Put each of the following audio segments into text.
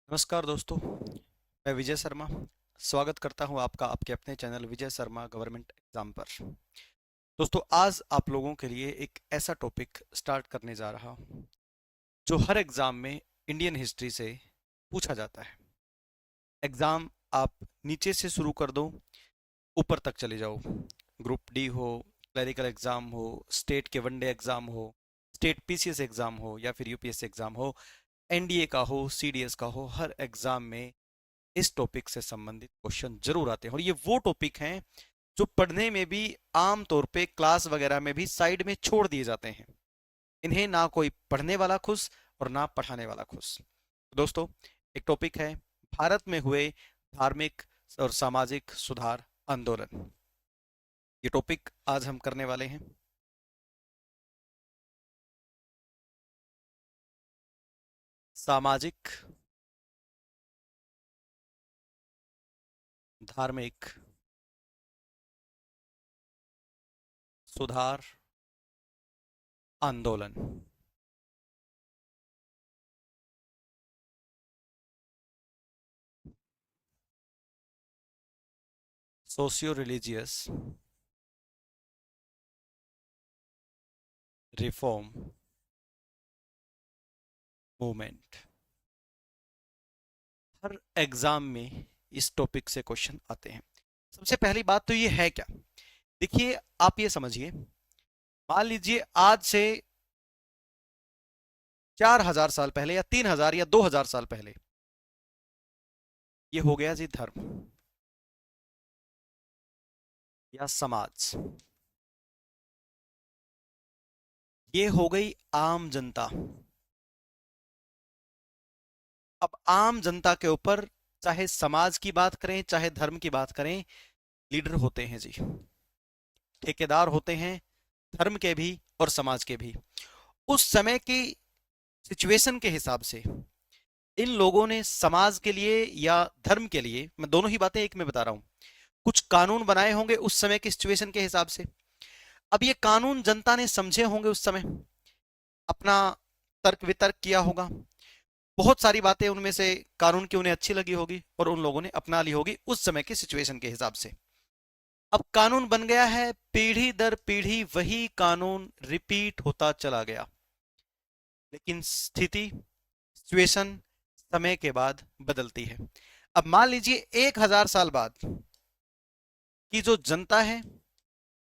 नमस्कार दोस्तों, मैं विजय शर्मा स्वागत करता हूं आपका आपके अपने channel Vijay Sharma government exam पर। दोस्तों, आज आप लोगों के लिए एक ऐसा टॉपिक स्टार्ट करने जा रहा हूं जो हर एग्जाम में इंडियन हिस्ट्री से पूछा जाता है। एग्जाम आप नीचे से शुरू कर दो, ऊपर तक चले जाओ। ग्रुप डी हो, क्लरिकल एग्जाम हो, स्टेट के वनडे एग्जाम हो, स्टेट पीसीएस एग्जाम हो या फिर यूपीएससी एग्जाम हो, एनडीए का हो, सीडीएस का हो, हर एग्जाम में इस टॉपिक से संबंधित क्वेश्चन जरूर आते हैं। और ये वो टॉपिक हैं जो पढ़ने में भी आम तौर पे क्लास वगैरह में भी साइड में छोड़ दिए जाते हैं। इन्हें ना कोई पढ़ने वाला खुश और ना पढ़ाने वाला खुश। दोस्तों, एक टॉपिक है भारत में हुए धार्मिक और सामाजिक सुधार आंदोलन। ये टॉपिक आज हम करने वाले हैं। सामाजिक, धार्मिक सुधार आंदोलन। Socio religious reform movement. हर एग्जाम में इस टॉपिक से क्वेश्चन आते हैं। सबसे पहली बात तो ये है क्या, देखिए, आप ये समझिए, मान लीजिए आज से 4000 साल पहले या 3000 या 2000 साल पहले ये हो गया जी धर्म या समाज। ये हो गई आम जनता। अब आम जनता के ऊपर चाहे समाज की बात करें चाहे धर्म की बात करें, लीडर होते हैं जी, ठेकेदार होते हैं, धर्म के भी और समाज के भी। उस समय की सिचुएशन के हिसाब से इन लोगों ने समाज के लिए या धर्म के लिए, मैं दोनों ही बातें एक में बता रहा हूं, कुछ कानून बनाए होंगे उस समय की सिचुएशन के हिसाब से। अब ये कानून जनता ने समझे होंगे उस समय, अपना तर्क वितर्क किया होगा, बहुत सारी बातें उनमें से कानून की उन्हें अच्छी लगी होगी और उन लोगों ने अपना ली होगी उस समय की सिचुएशन के हिसाब से। अब कानून बन गया है, पीढ़ी दर पीढ़ी वही कानून रिपीट होता चला गया, लेकिन स्थिति, सिचुएशन समय के बाद बदलती है। अब मान लीजिए 1000 साल बाद की जो जनता है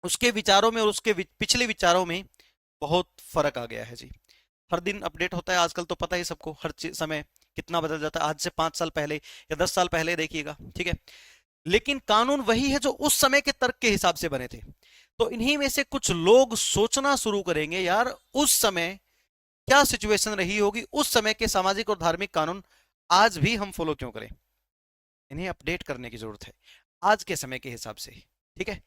उसके विचारों में और उसके पिछले विचारों में बहुत फर्क आ गया है जी। हर दिन अपडेट होता है आजकल, तो पता ही सबको, हर समय कितना बदल जाता है। आज से 5 साल पहले या 10 साल पहले देखिएगा, ठीक है, लेकिन कानून वही है जो उस समय के तर्क के हिसाब से बने थे। तो इन्हीं में से कुछ लोग सोचना शुरू करेंगे, यार उस समय क्या सिचुएशन रही होगी, उस समय के सामाजिक और धार्मिक कानून आज भी हम फॉलो क्यों करें, इन्हें अपडेट करने की जरूरत है आज के समय के हिसाब से, ठीक है।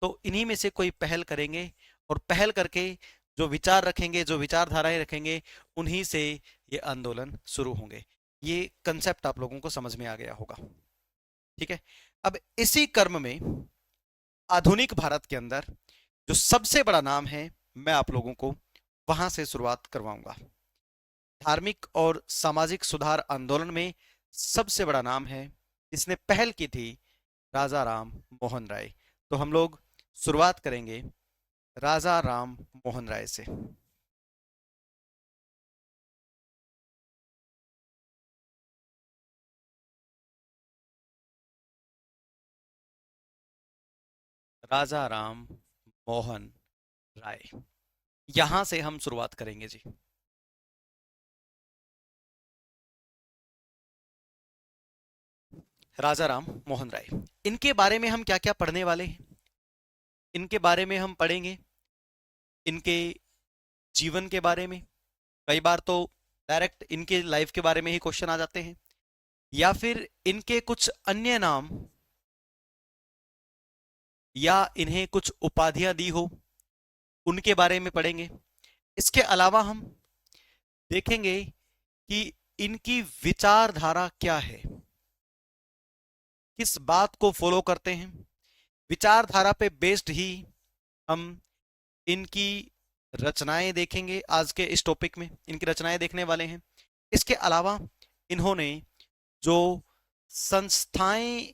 तो इन्हीं में से कोई पहल करेंगे और पहल करके जो विचार रखेंगे, जो विचारधाराएं रखेंगे, उन्हीं से ये आंदोलन शुरू होंगे। ये कंसेप्ट आप लोगों को समझ में आ गया होगा, ठीक है। अब इसी क्रम में आधुनिक भारत के अंदर जो सबसे बड़ा नाम है, मैं आप लोगों को वहां से शुरुआत करवाऊंगा। धार्मिक और सामाजिक सुधार आंदोलन में सबसे बड़ा नाम है, जिसने पहल की थी, राजा राम मोहन राय। तो हम लोग शुरुआत करेंगे राजा राम मोहन राय से। राजा राम मोहन राय, यहां से हम शुरुआत करेंगे जी। राजा राम मोहन राय, इनके बारे में हम क्या क्या पढ़ने वाले हैं, इनके बारे में हम पढ़ेंगे इनके जीवन के बारे में। कई बार तो डायरेक्ट इनके लाइफ के बारे में ही क्वेश्चन आ जाते हैं, या फिर इनके कुछ अन्य नाम या इन्हें कुछ उपाधियां दी हो उनके बारे में पढ़ेंगे। इसके अलावा हम देखेंगे कि इनकी विचारधारा क्या है, किस बात को फॉलो करते हैं। विचारधारा पे बेस्ड ही हम इनकी रचनाएं देखेंगे। आज के इस टॉपिक में इनकी रचनाएं देखने वाले हैं। इसके अलावा इन्होंने जो संस्थाएं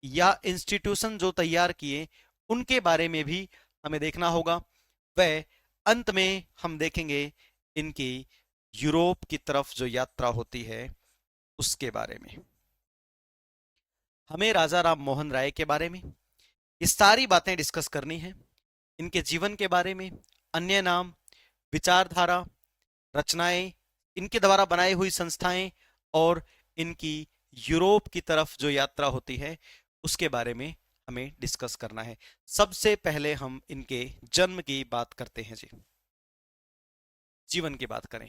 या इंस्टीट्यूशन जो तैयार किए उनके बारे में भी हमें देखना होगा। वह अंत में हम देखेंगे इनकी यूरोप की तरफ जो यात्रा होती है उसके बारे में। हमें राजा राम मोहन राय के बारे में ये सारी बातें डिस्कस करनी है, इनके जीवन के बारे में, अन्य नाम, विचारधारा, रचनाएं, इनके द्वारा बनाई हुई संस्थाएं और इनकी यूरोप की तरफ जो यात्रा होती है उसके बारे में हमें डिस्कस करना है। सबसे पहले हम इनके जन्म की बात करते हैं जी, जीवन की बात करें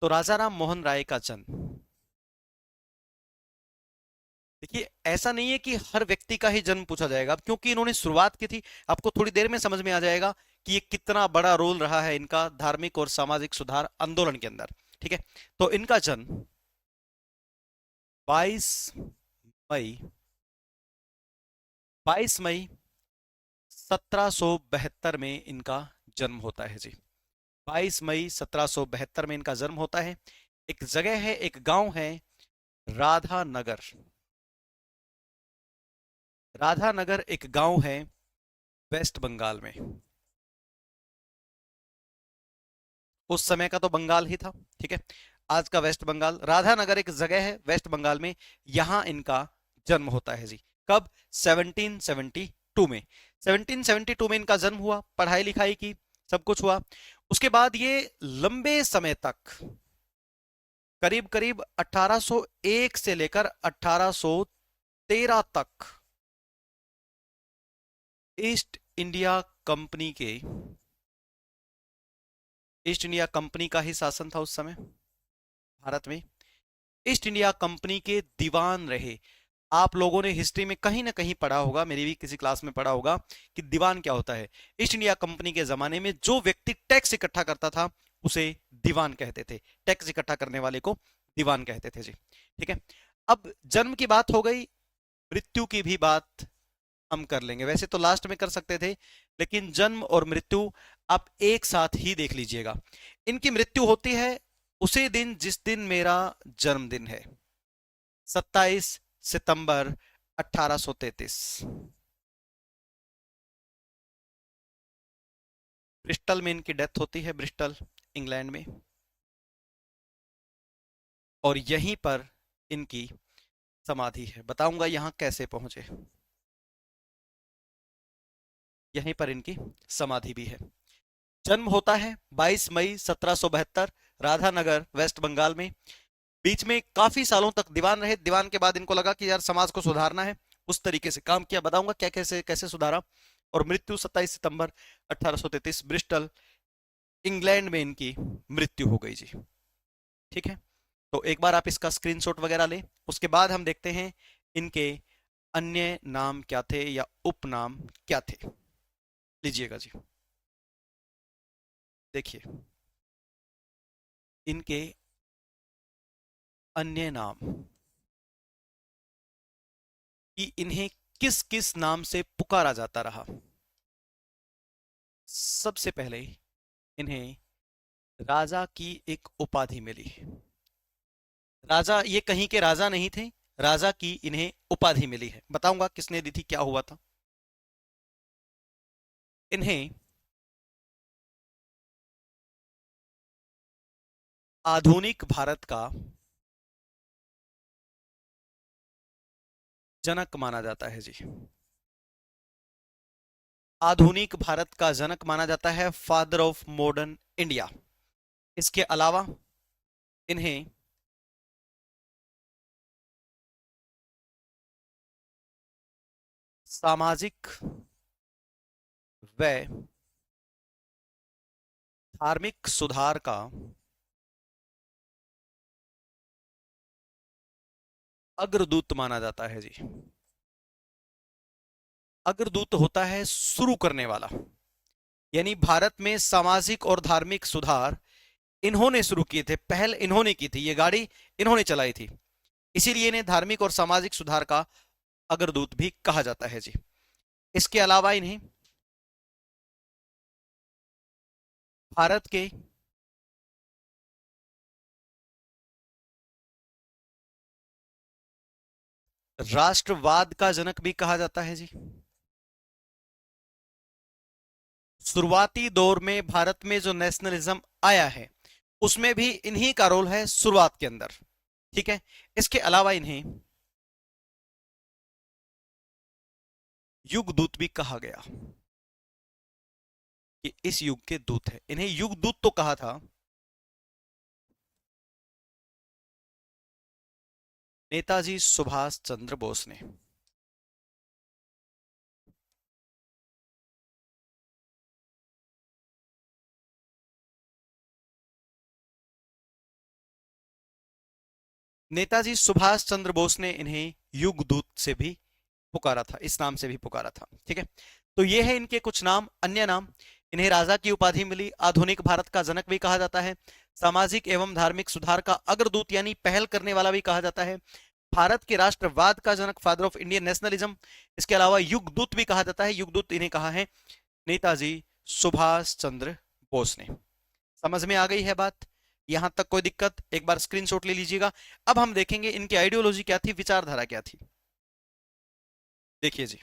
तो राजा राम मोहन राय का जन्म, देखिए ऐसा नहीं है कि हर व्यक्ति का ही जन्म पूछा जाएगा, अब क्योंकि इन्होंने शुरुआत की थी, आपको थोड़ी देर में समझ में आ जाएगा कि ये कितना बड़ा रोल रहा है इनका धार्मिक और सामाजिक सुधार आंदोलन के अंदर। ठीक है, तो इनका जन्म 22 मई 22 मई 1772 में इनका जन्म होता है जी। 22 मई 1772 में इनका जन्म होता है। एक जगह है, एक गांव है राधा नगर। राधा नगर एक गांव है वेस्ट बंगाल में, उस समय का तो बंगाल ही था। ठीक है, आज का वेस्ट बंगाल, राधा नगर एक जगह है वेस्ट बंगाल में, यहां इनका जन्म होता है जी। कब? 1772 में। 1772 में इनका जन्म हुआ, पढ़ाई लिखाई की, सब कुछ हुआ। उसके बाद ये लंबे समय तक, करीब करीब 1801 से लेकर 1813 तक ईस्ट इंडिया कंपनी के, ईस्ट इंडिया कंपनी का ही शासन था उस समय भारत में। ईस्ट इंडिया कंपनी के दीवान रहे। आप लोगों ने हिस्ट्री में कहीं ना कहीं पढ़ा होगा, मेरी भी किसी क्लास में पढ़ा होगा कि दीवान क्या होता है। ईस्ट इंडिया कंपनी के जमाने में जो व्यक्ति टैक्स इकट्ठा करता था उसे दीवान कहते थे, टैक्स इकट्ठा करने वाले को दीवान कहते थे जी। ठीक है, अब जन्म की बात हो गई, मृत्यु की भी बात हम कर लेंगे, वैसे तो लास्ट में कर सकते थे लेकिन जन्म और मृत्यु आप एक साथ ही देख लीजिएगा। इनकी मृत्यु होती है उसी दिन जिस दिन मेरा जन्मदिन है, 27 सितंबर 1833। ब्रिस्टल में इनकी डेथ होती है, ब्रिस्टल इंग्लैंड में, और यहीं पर इनकी समाधि है। बताऊंगा यहां कैसे पहुंचे, यहीं पर इनकी समाधि भी है। जन्म होता है 22 मई 1772, राधानगर वेस्ट बंगाल में। बीच में काफी सालों तक दीवान रहे, दीवान के बाद इनको लगा कि यार समाज को सुधारना है, उस तरीके से काम किया। बताऊंगा क्या, कैसे कैसे सुधारा। और मृत्यु 27 सितंबर 1833, ब्रिस्टल इंग्लैंड में इनकी मृत्यु हो गई जी। ठीक है, तो एक बार आप इसका स्क्रीनशॉट वगैरह लें। उसके बाद हम देखते हैं इनके अन्य नाम क्या थे या उपनाम क्या थे। लीजिएगा जी, देखिए इनके अन्य नाम कि इन्हें किस किस नाम से पुकारा जाता रहा। सबसे पहले इन्हें राजा की एक उपाधि मिली। राजा, ये कहीं के राजा नहीं थे, राजा की इन्हें उपाधि मिली है। बताऊंगा किसने दी थी, क्या हुआ था। इन्हें आधुनिक भारत का जनक माना जाता है जी। आधुनिक भारत का जनक माना जाता है, फादर ऑफ मॉडर्न इंडिया। इसके अलावा इन्हें सामाजिक व धार्मिक सुधार का अग्रदूत माना जाता है जी। अग्रदूत होता है शुरू करने वाला, यानी भारत में सामाजिक और धार्मिक सुधार इन्होंने शुरू किए थे, पहल इन्होंने की थी, ये गाड़ी इन्होंने चलाई थी, इसीलिए इन्हें धार्मिक और सामाजिक सुधार का अग्रदूत भी कहा जाता है जी। इसके अलावा इन्हें भारत के राष्ट्रवाद का जनक भी कहा जाता है जी। शुरुआती दौर में भारत में जो नेशनलिज्म आया है उसमें भी इन्हीं का रोल है शुरुआत के अंदर। ठीक है। इसके अलावा इन्हें युग दूत भी कहा गया कि इस युग के दूत है। इन्हें युग दूत तो कहा था नेताजी सुभाष चंद्र बोस ने। नेताजी सुभाष चंद्र बोस ने इन्हें युग दूत से भी पुकारा था, इस नाम से भी पुकारा था। ठीक है। तो ये है इनके कुछ नाम। अन्य नाम, इन्हें राजा की उपाधि मिली, आधुनिक भारत का जनक भी कहा जाता है, सामाजिक एवं धार्मिक सुधार का अग्रदूत यानी पहल करने वाला भी कहा जाता है, भारत के राष्ट्रवाद का जनक, फादर ऑफ इंडियन नेशनलिज्म। इसके अलावा युगदूत भी कहा जाता है। युगदूत इन्हें कहा है नेताजी सुभाष चंद्र बोस ने। समझ में आ गई है बात? यहां तक कोई दिक्कत? एक बार स्क्रीनशॉट ले लीजिएगा। अब हम देखेंगे इनकी आइडियोलॉजी क्या थी, विचारधारा क्या थी। देखिए जी,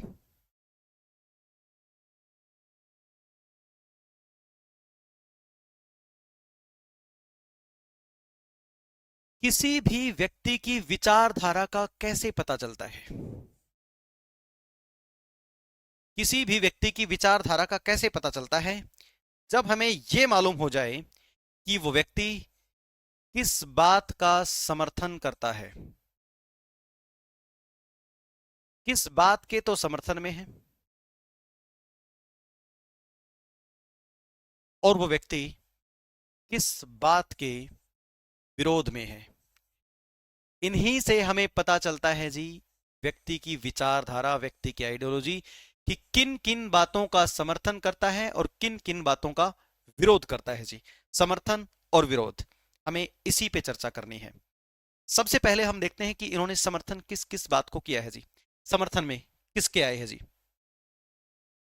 किसी भी व्यक्ति की विचारधारा का कैसे पता चलता है? किसी भी व्यक्ति की विचारधारा का कैसे पता चलता है? जब हमें यह मालूम हो जाए कि वो व्यक्ति किस बात का समर्थन करता है। किस बात के तो समर्थन में है और वो व्यक्ति किस बात के विरोध में है। इन्हीं से हमें पता चलता है जी व्यक्ति की विचारधारा, व्यक्ति की आइडियोलॉजी, कि किन किन बातों का समर्थन करता है और किन किन बातों का विरोध करता है जी। समर्थन और विरोध, हमें इसी पे चर्चा करनी है। सबसे पहले हम देखते हैं कि इन्होंने समर्थन किस किस बात को किया है जी। समर्थन में किसके आए हैं जी?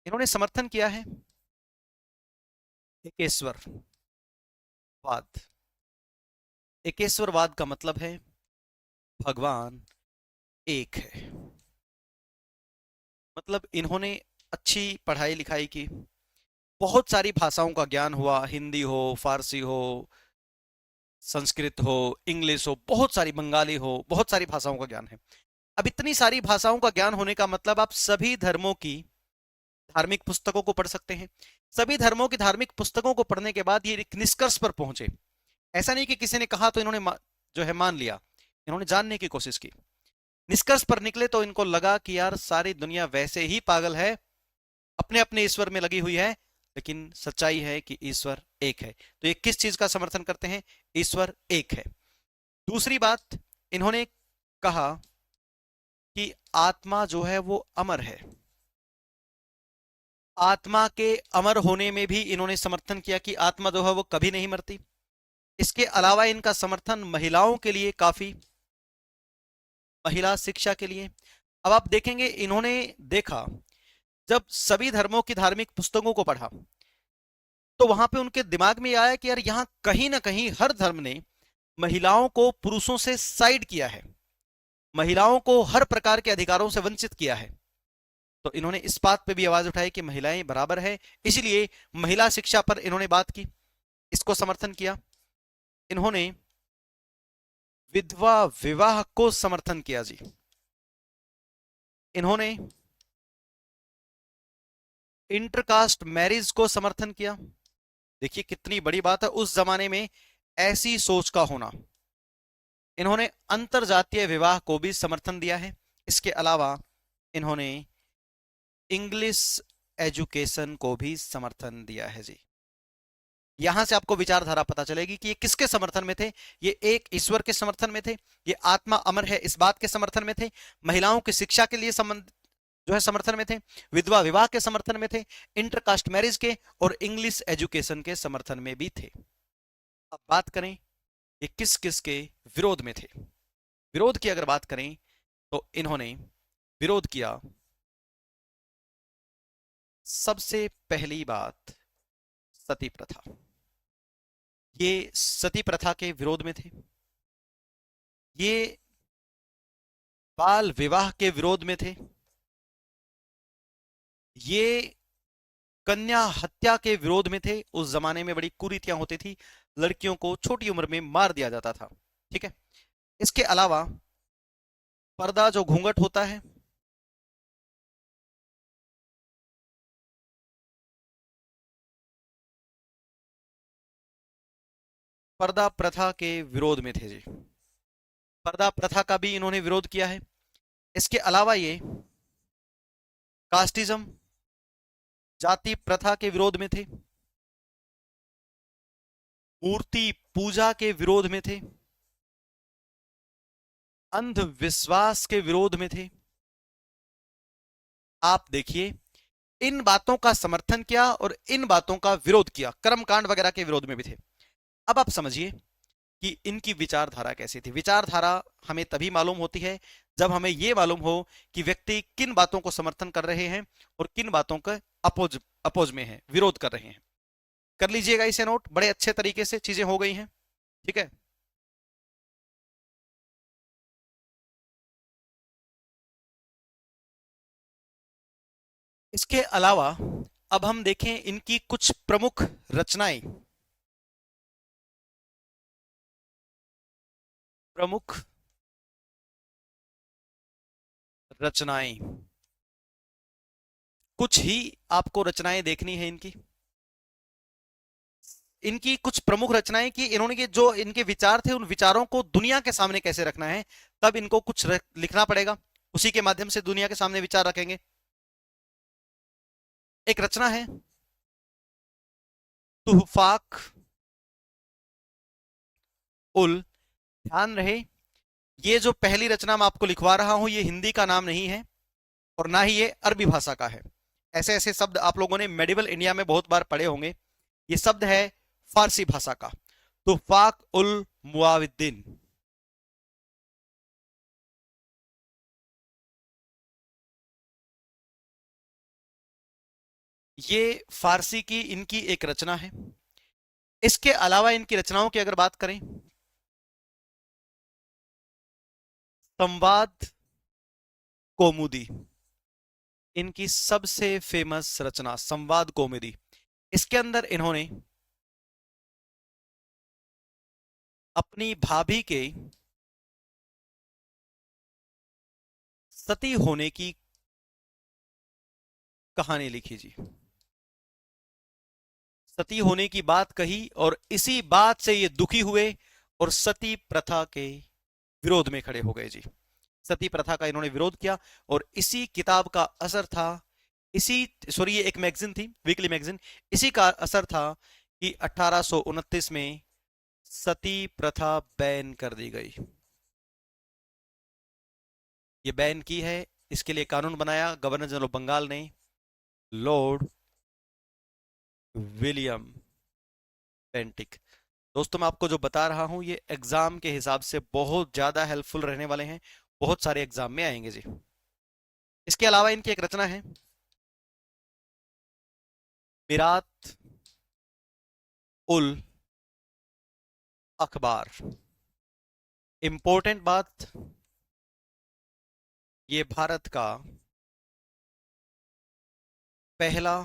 इन्होंने समर्थन किया है एकेश्वरवाद। एकेश्वरवाद का मतलब है भगवान एक है। मतलब इन्होंने अच्छी पढ़ाई लिखाई की, बहुत सारी भाषाओं का ज्ञान हुआ, हिंदी हो, फारसी हो, संस्कृत हो, इंग्लिश हो, बहुत सारी, बंगाली हो, बहुत सारी भाषाओं का ज्ञान है। अब इतनी सारी भाषाओं का ज्ञान होने का मतलब आप सभी धर्मों की धार्मिक पुस्तकों को पढ़ सकते हैं। सभी धर्मों की धार्मिक पुस्तकों को पढ़ने के बाद ये एक निष्कर्ष पर पहुंचे। ऐसा नहीं कि किसी ने कहा तो इन्होंने जो है मान लिया, इन्होंने जानने की कोशिश की। निष्कर्ष पर निकले तो इनको लगा कि यार सारी दुनिया वैसे ही पागल है, अपने अपने ईश्वर में लगी हुई है, लेकिन सच्चाई है कि ईश्वर एक है। तो ये किस चीज का समर्थन करते हैं? ईश्वर एक है। दूसरी बात, इन्होंने कहा कि आत्मा जो है वो अमर है। आत्मा के अमर होने में भी इन्होंने समर्थन किया कि आत्मा जो है वो कभी नहीं मरती। इसके अलावा इनका समर्थन महिलाओं के लिए काफी, महिला शिक्षा के लिए। अब आप देखेंगे इन्होंने देखा, जब सभी धर्मों की धार्मिक पुस्तकों को पढ़ा तो वहां पे उनके दिमाग में आया कि यार यहां कहीं ना कहीं हर धर्म ने महिलाओं को पुरुषों से साइड किया है, महिलाओं को हर प्रकार के अधिकारों से वंचित किया है। तो इन्होंने इस बात पे भी आवाज उठाई कि महिलाएं बराबर है, इसलिए महिला शिक्षा पर इन्होंने बात की, इसको समर्थन किया। इन्होंने विधवा विवाह को समर्थन किया जी। इन्होंने इंटरकास्ट मैरिज को समर्थन किया। देखिए कितनी बड़ी बात है उस जमाने में ऐसी सोच का होना। इन्होंने अंतरजातीय विवाह को भी समर्थन दिया है। इसके अलावा इन्होंने इंग्लिश एजुकेशन को भी समर्थन दिया है जी। यहां से आपको विचारधारा पता चलेगी कि ये किसके समर्थन में थे। ये एक ईश्वर के समर्थन में थे, ये आत्मा अमर है इस बात के समर्थन में थे, महिलाओं की शिक्षा के लिए संबंध जो है समर्थन में थे, विधवा विवाह के समर्थन में थे, इंटरकास्ट मैरिज के और इंग्लिश एजुकेशन के समर्थन में भी थे। अब बात करें ये किस किस के विरोध में थे। विरोध की अगर बात करें तो इन्होंने विरोध किया, सबसे पहली बात सती प्रथा। ये सती प्रथा के विरोध में थे। ये बाल विवाह के विरोध में थे, ये कन्या हत्या के विरोध में थे। उस जमाने में बड़ी कुरीतियां होती थी, लड़कियों को छोटी उम्र में मार दिया जाता था। ठीक है। इसके अलावा पर्दा जो घूंघट होता है, पर्दा प्रथा के विरोध में थे जी। पर्दा प्रथा का भी इन्होंने विरोध किया है। इसके अलावा ये कास्टिज्म, जाति प्रथा के विरोध में थे, मूर्ति पूजा के विरोध में थे, अंधविश्वास के विरोध में थे। आप देखिए, इन बातों का समर्थन किया और इन बातों का विरोध किया, कर्मकांड वगैरह के विरोध में भी थे। अब आप समझिए कि इनकी विचारधारा कैसी थी। विचारधारा हमें तभी मालूम होती है जब हमें यह मालूम हो कि व्यक्ति किन बातों को समर्थन कर रहे हैं और किन बातों का अपोज अपोज में है, विरोध कर रहे हैं। कर लीजिएगा इसे नोट, बड़े अच्छे तरीके से चीजें हो गई हैं। ठीक है। इसके अलावा अब हम देखें इनकी कुछ प्रमुख रचनाएं। प्रमुख रचनाएं, कुछ ही आपको रचनाएं देखनी है इनकी। इनकी कुछ प्रमुख रचनाएं कि इन्होंने के जो इनके विचार थे, उन विचारों को दुनिया के सामने कैसे रखना है, तब इनको कुछ लिखना पड़ेगा। उसी के माध्यम से दुनिया के सामने विचार रखेंगे। एक रचना है तुहफाक उल, ध्यान रहे ये जो पहली रचना मैं आपको लिखवा रहा हूं, ये हिंदी का नाम नहीं है और ना ही ये अरबी भाषा का है। ऐसे ऐसे शब्द आप लोगों ने मेडिवल इंडिया में बहुत बार पढ़े होंगे। ये शब्द है फारसी भाषा का, तुफाक उल मुआविद्दीन। ये फारसी की इनकी एक रचना है। इसके अलावा इनकी रचनाओं की अगर बात करें, संवाद कौमुदी इनकी सबसे फेमस रचना, संवाद कौमुदी। इसके अंदर इन्होंने अपनी भाभी के सती होने की कहानी लिखी जी। सती होने की बात कही और इसी बात से ये दुखी हुए और सती प्रथा के विरोध में खड़े हो गए जी। सती प्रथा का इन्होंने विरोध किया और इसी किताब का असर था, इसी सॉरी ये एक मैगजीन थी, वीकली मैगजीन, इसी का असर था कि 1829 में सती प्रथा बैन कर दी गई। ये बैन की है, इसके लिए कानून बनाया गवर्नर जनरल ऑफ बंगाल ने, लॉर्ड विलियम पेंटिक। दोस्तों मैं आपको जो बता रहा हूं ये एग्जाम के हिसाब से बहुत ज्यादा हेल्पफुल रहने वाले हैं, बहुत सारे एग्जाम में आएंगे जी। इसके अलावा इनकी एक रचना है मिरात उल अखबार। इंपॉर्टेंट बात, ये भारत का पहला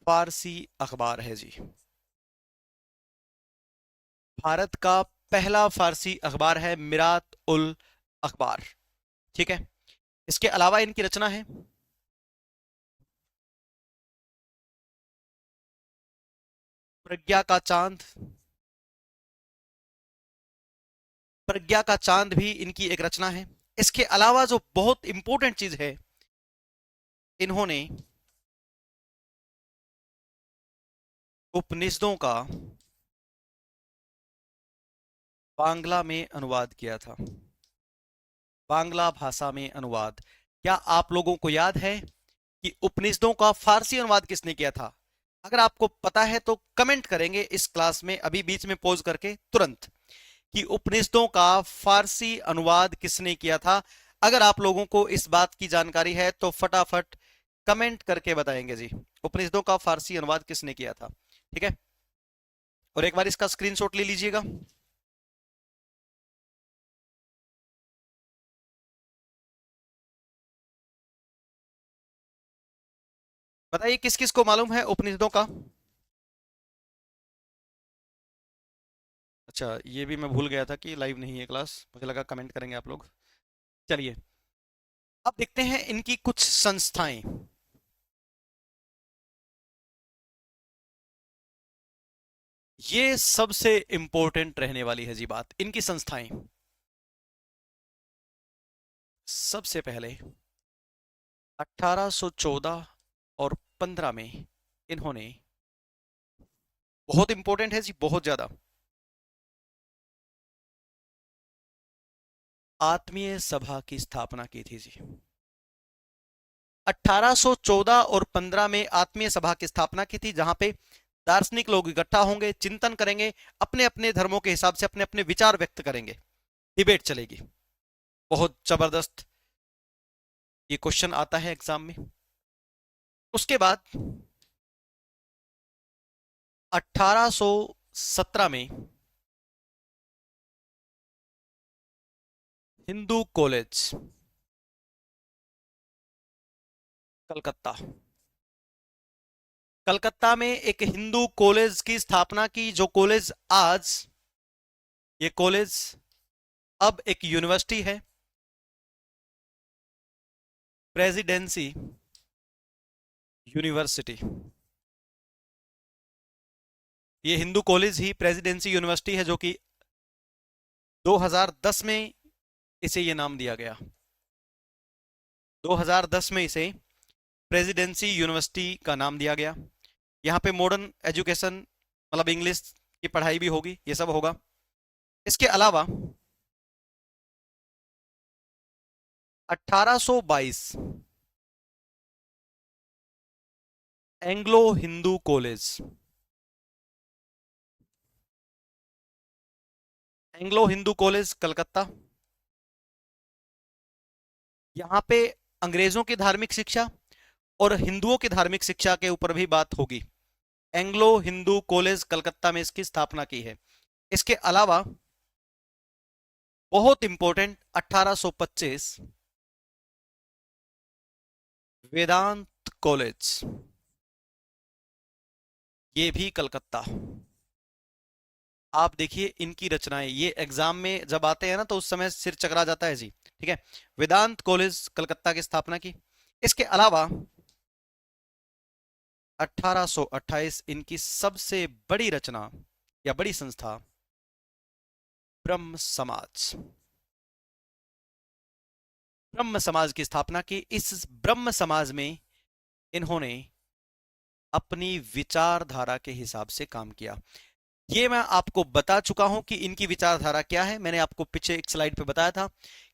फारसी अखबार है जी। भारत का पहला फारसी अखबार है मिरात उल अखबार। ठीक है। इसके अलावा इनकी रचना है प्रज्ञा का चांद। प्रज्ञा का चांद भी इनकी एक रचना है। इसके अलावा जो बहुत इंपॉर्टेंट चीज है, इन्होंने उपनिषदों का बांग्ला में अनुवाद किया था। बांग्ला भाषा में अनुवाद। क्या आप लोगों को याद है कि उपनिषदों का फारसी अनुवाद किसने किया था? अगर आपको पता है तो कमेंट करेंगे इस क्लास में, अभी बीच में पॉज करके तुरंत, कि उपनिषदों का फारसी अनुवाद किसने किया था। अगर आप लोगों को इस बात की जानकारी है तो फटाफट कमेंट करके बताएंगे जी, उपनिषदों का फारसी अनुवाद किसने किया था। ठीक है। और एक बार इसका स्क्रीनशॉट ले लीजिएगा। बताइए किस किस को मालूम है उपनिषदों का? अच्छा, ये भी मैं भूल गया था कि लाइव नहीं है क्लास, मुझे लगा कमेंट करेंगे आप लोग। चलिए, अब देखते हैं इनकी कुछ संस्थाएं। ये सबसे इंपॉर्टेंट रहने वाली है जी बात, इनकी संस्थाएं। सबसे पहले 1814 और 15 में इन्होंने, बहुत इंपॉर्टेंट है जी, बहुत ज्यादा, आत्मीय सभा की स्थापना की थी जी। 1814 और 15 में आत्मीय सभा की स्थापना की थी, जहां पे दार्शनिक लोग इकट्ठा होंगे, चिंतन करेंगे, अपने अपने धर्मों के हिसाब से अपने अपने विचार व्यक्त करेंगे, डिबेट चलेगी। बहुत जबरदस्त ये क्वेश्चन आता है एग्जाम में। उसके बाद 1817 में हिंदू कॉलेज कलकत्ता, कलकत्ता में एक हिंदू कॉलेज की स्थापना की, जो कॉलेज आज, ये कॉलेज अब एक यूनिवर्सिटी है, प्रेसिडेंसी यूनिवर्सिटी। ये हिंदू कॉलेज ही प्रेसिडेंसी यूनिवर्सिटी है, जो कि 2010 में इसे ये नाम दिया गया। 2010 में इसे प्रेसिडेंसी यूनिवर्सिटी का नाम दिया गया। यहाँ पे मॉडर्न एजुकेशन, मतलब इंग्लिश की पढ़ाई भी होगी, ये सब होगा। इसके अलावा 1822 Anglo Hindu college, Anglo Hindu college Calcutta, यहाँ पे अंग्रेजों की धार्मिक शिक्षा और हिंदुओं की धार्मिक शिक्षा के ऊपर भी बात होगी। एंग्लो हिंदू कॉलेज कलकत्ता में इसकी स्थापना की है। इसके अलावा बहुत इंपॉर्टेंट 1825 वेदांत कॉलेज, ये भी कलकत्ता। आप देखिए इनकी रचनाएं, ये एग्जाम में जब आते हैं ना तो उस समय सिर चकरा जाता है जी। ठीक है, वेदांत कॉलेज कलकत्ता की स्थापना की। इसके अलावा 1828 इनकी सबसे बड़ी रचना या बड़ी संस्था ब्रह्म समाज, ब्रह्म समाज की स्थापना की। इस ब्रह्म समाज में इन्होंने अपनी विचारधारा के हिसाब से काम किया। ये मैं आपको बता चुका हूं कि इनकी विचारधारा क्या है। मैंने आपको पीछे एक स्लाइड पे बताया था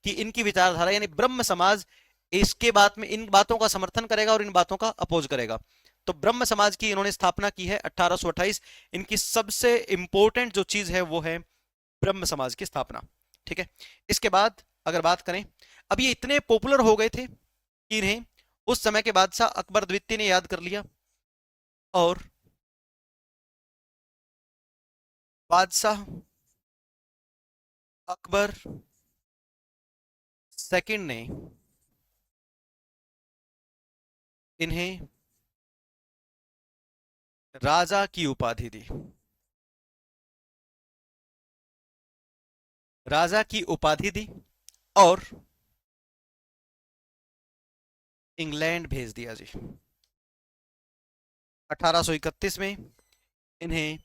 कि इनकी विचारधारा यानी ब्रह्म समाज इसके बाद में इन बातों का समर्थन करेगा और इन बातों का अपोज करेगा। तो ब्रह्म समाज की इन्होंने स्थापना की है 1828। इनकी सबसे इंपॉर्टेंट जो चीज है वो है ब्रह्म समाज की स्थापना। ठीक है, इसके बाद अगर बात करें, अब ये इतने पॉपुलर हो गए थे कि इन्हें उस समय के बादशाह अकबर द्वितीय ने याद कर लिया और बादशाह अकबर सेकंड ने इन्हें राजा की उपाधि दी, राजा की उपाधि दी और इंग्लैंड भेज दिया जी। 1831 में इन्हें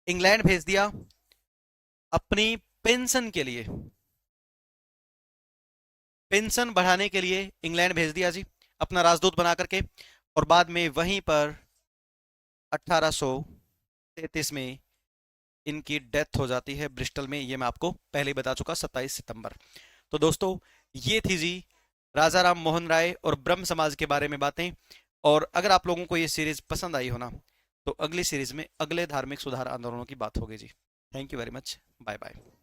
इंग्लैंड भेज दिया अपनी पेंशन के लिए, पेंशन बढ़ाने के लिए इंग्लैंड भेज दिया जी अपना राजदूत बना करके। और बाद में वहीं पर 1833 में इनकी डेथ हो जाती है ब्रिस्टल में। ये मैं आपको पहले ही बता चुका, 27 सितंबर। तो दोस्तों ये थी जी राजा राम मोहन राय और ब्रह्म समाज के बारे में बातें। और अगर आप लोगों को ये सीरीज पसंद आई हो ना, तो अगली सीरीज में अगले धार्मिक सुधार आंदोलनों की बात होगी जी। Thank you very much, bye bye.